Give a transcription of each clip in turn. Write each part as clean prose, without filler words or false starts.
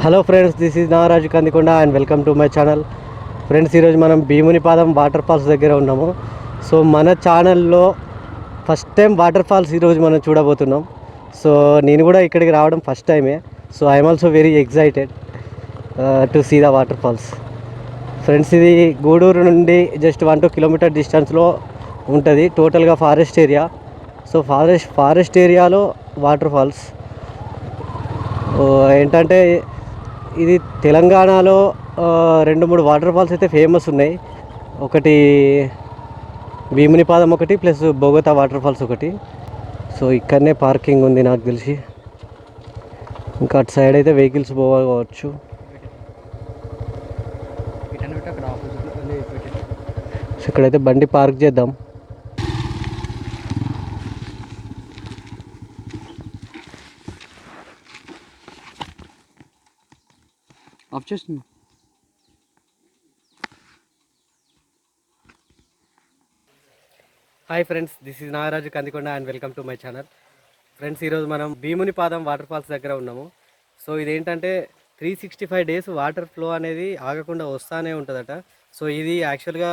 Hello friends, this is Nagaraju Kandikonda and welcome to my channel. Friends, ఈరోజు మనం Bhimunipadam water falls దగ్గర ఉన్నాము. సో మన ఛానల్లో ఫస్ట్ టైం వాటర్ ఫాల్స్ ఈరోజు మనం చూడబోతున్నాం. సో నేను కూడా ఇక్కడికి రావడం ఫస్ట్ టైమే. So I'm also very excited to see the waterfalls. Friends, ఇది గూడూరు నుండి జస్ట్ 1-2 కిలోమీటర్ డిస్టెన్స్లో ఉంటుంది. టోటల్గా ఫారెస్ట్ ఏరియా. సో ఫారెస్ట్ ఏరియాలో వాటర్ ఫాల్స్ ఏంటంటే ఇది తెలంగాణలో 2-3 వాటర్ ఫాల్స్ అయితే ఫేమస్ ఉన్నాయి. ఒకటి భీమునిపాదం ఒకటి, ప్లస్ బోగతా వాటర్ ఫాల్స్ ఒకటి. సో ఇక్కడనే పార్కింగ్ ఉంది నాకు తెలిసి. ఇంకా అటు సైడ్ అయితే వెహికల్స్ పోవచ్చు. సో ఇక్కడైతే బండి పార్క్ చేద్దాం. ఆఫ్ చేస్తుంది. Hi friends, this is Nagaraju Kandikonda and welcome to my channel. Friends, ఈరోజు మనం భీమునిపాదం వాటర్ ఫాల్స్ దగ్గర ఉన్నాము. సో ఇదేంటంటే 365 డేస్ వాటర్ ఫ్లో అనేది ఆగకుండా వస్తూనే ఉంటుందట. సో ఇది యాక్చువల్గా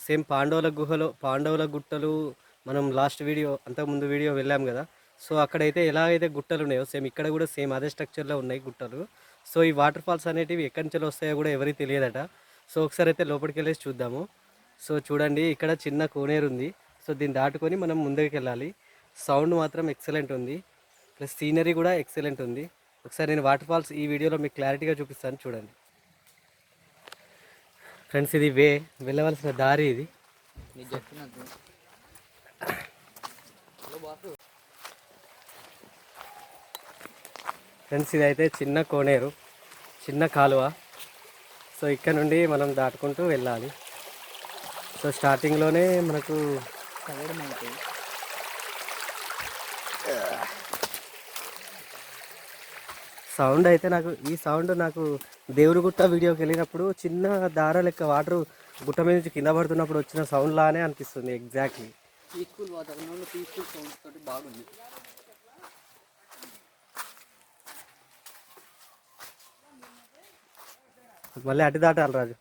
సేమ్ పాండవుల గుట్టలు మనం లాస్ట్ వీడియో అంతకుముందు వీడియో వెళ్ళాం కదా. సో అక్కడైతే ఎలాగైతే గుట్టలు ఉన్నాయో సేమ్ ఇక్కడ కూడా సేమ్ అదే స్ట్రక్చర్లో ఉన్నాయి గుట్టలు. సో ఈ వాటర్ ఫాల్స్ అనేటివి ఎక్కడి నుంచి వస్తాయో కూడా ఎవరికి తెలియదట. సో ఒకసారి అయితే లోపలికి వెళ్ళేసి చూద్దాము. సో చూడండి, ఇక్కడ చిన్న కోనేరు ఉంది. సో దీన్ని దాటుకొని మనం ముందుకు వెళ్ళాలి. సౌండ్ మాత్రం ఎక్సలెంట్ ఉంది, ప్లస్ సీనరీ కూడా ఎక్సలెంట్ ఉంది. ఒకసారి నేను వాటర్ ఫాల్స్ ఈ వీడియోలో మీకు క్లారిటీగా చూపిస్తాను, చూడండి. ఫ్రెండ్స్, ఇది వెళ్ళవలసిన దారి. ఇది ఫ్రెండ్స్, ఇదైతే చిన్న కోనేరు, చిన్న కాలువ. సో ఇక్కడ నుండి మనం దాటుకుంటూ వెళ్ళాలి. సో స్టార్టింగ్లోనే మనకు సౌండ్ అయితే ఈ సౌండ్ నాకు దేవుడిగుట్ట వీడియోకి వెళ్ళినప్పుడు చిన్న దార లెక్క వాటర్ గుట్ట మీద నుంచి కింద పడుతున్నప్పుడు వచ్చిన సౌండ్ లానే అనిపిస్తుంది. ఎగ్జాక్ట్లీ పీస్ఫుల్ వాతావరణంలో పీస్ఫుల్ సౌండ్స్ తోటి బాగుంది. మళ్ళీ అటు దాటాలి రాజు.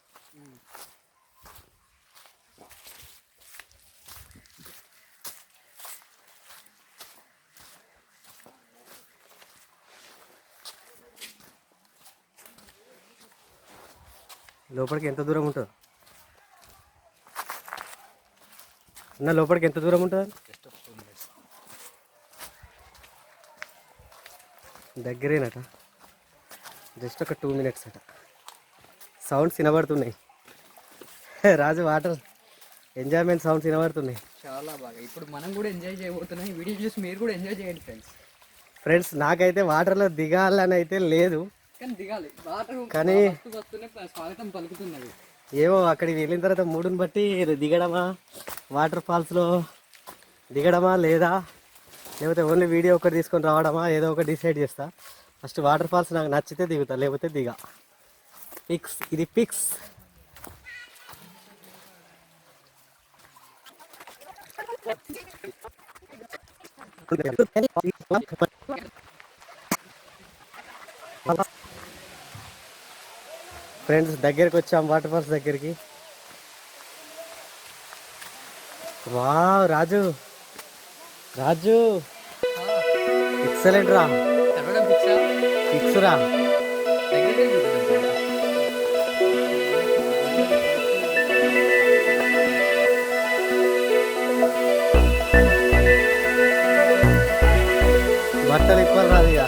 లోపలికి ఎంత దూరం ఉంటుంది అన్న? లోపలికి ఎంత దూరం ఉంటుంది? దగ్గరేనట, జస్ట్ ఒక 2 minutes అట. సౌండ్స్ వినబడుతున్నాయి రాజు, వాటర్ ఎంజాయ్మెంట్ సౌండ్స్ వినబడుతున్నాయి చాలా బాగా. ఇప్పుడు మనం కూడా ఎంజాయ్ చేయబోతున్నాం. వీడియో చూసి మీరు కూడా ఎంజాయ్ చేయండి ఫ్రెండ్స్. నాకైతే వాటర్లో దిగాలని అయితే లేదు, కానీ దిగాలి. వాటర్ కానీ స్వాగతం పలుకుతున్నది. ఏమో అక్కడికి వెళ్ళిన తర్వాత మూడుని బట్టి దిగడమా, వాటర్ ఫాల్స్లో దిగడమా, లేకపోతే ఓన్లీ వీడియో ఒకటి తీసుకొని రావడమా, ఏదో ఒకటి డిసైడ్ చేస్తా. ఫస్ట్ వాటర్ ఫాల్స్ నాకు నచ్చితే దిగుతా, లేకపోతే దిగా. ఫిక్స్, ఇది ఫిక్స్. ఫ్రెండ్స్, దగ్గరికి వచ్చాం వాటర్ ఫాల్స్ దగ్గరికి. వావ్ రాజు, ఎక్సలెంట్ రా, ఫిక్స్ రా. బట్టలు ఇవ్వాలి రాదు ఇక.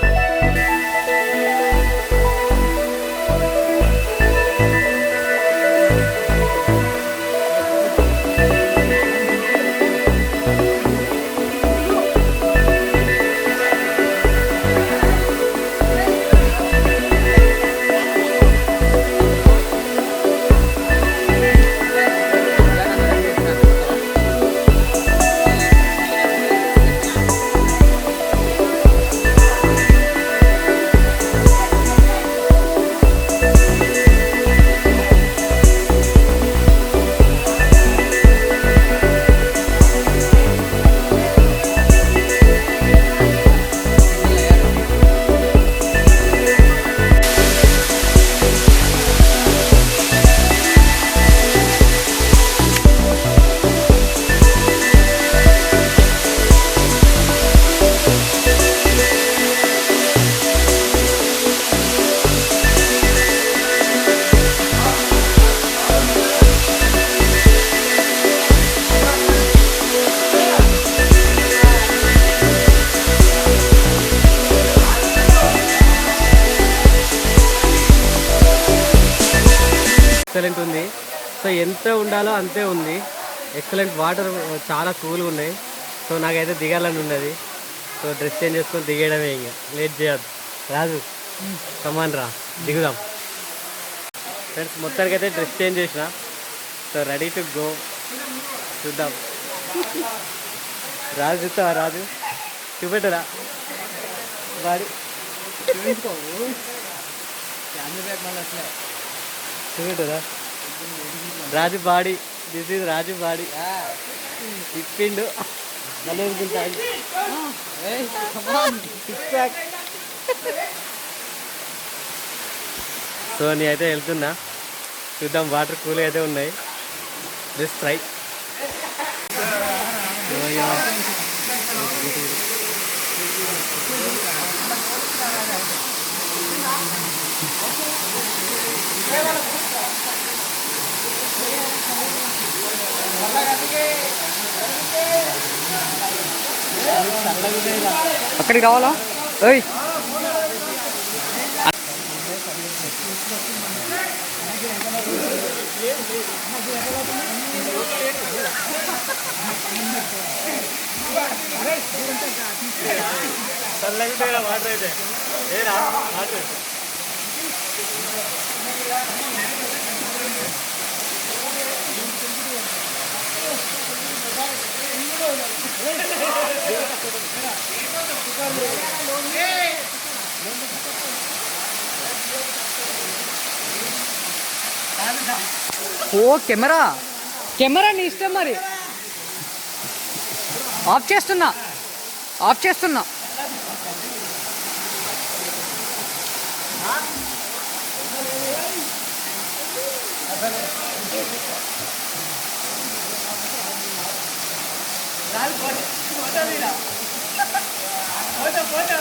ఎక్సలెంట్ ఉంది. సో ఎంత ఉండాలో అంతే ఉంది. ఎక్సలెంట్ వాటర్ చాలా కూల్గా ఉన్నాయి. సో నాకైతే దిగాలని ఉన్నది. సో డ్రెస్ చేంజ్ చేసుకొని దిగేయడమే, ఇంకా లేట్ చేయద్దు. రాజు కమాన్ రా దిగుదాం. ఫ్రెండ్స్ మొత్తానికి అయితే డ్రెస్ చేంజ్ చేసిన. So ready to go. చూద్దాం. రాజు చూస్తావా? రాజు చూపెట్టరా వాడి చూపించుకోవు ఫ్యామిలీ బ్యాగ్ మళ్ళీ అసలే చూపెట్టరా Raju body. This is Raju body. ఇప్పిండు మళ్ళీ సో నీ అయితే వెళ్తున్నా. చూద్దాం. వాటర్ కూల్ అయితే ఉన్నాయి. This try. అక్కడికి కావాలా? ఓయ్ వాటర్ అయితే వాటర్ ఓ కెమెరా కెమెరా నీ ఇష్టం మరి. ఆఫ్ చేస్తున్నా. ఫోటో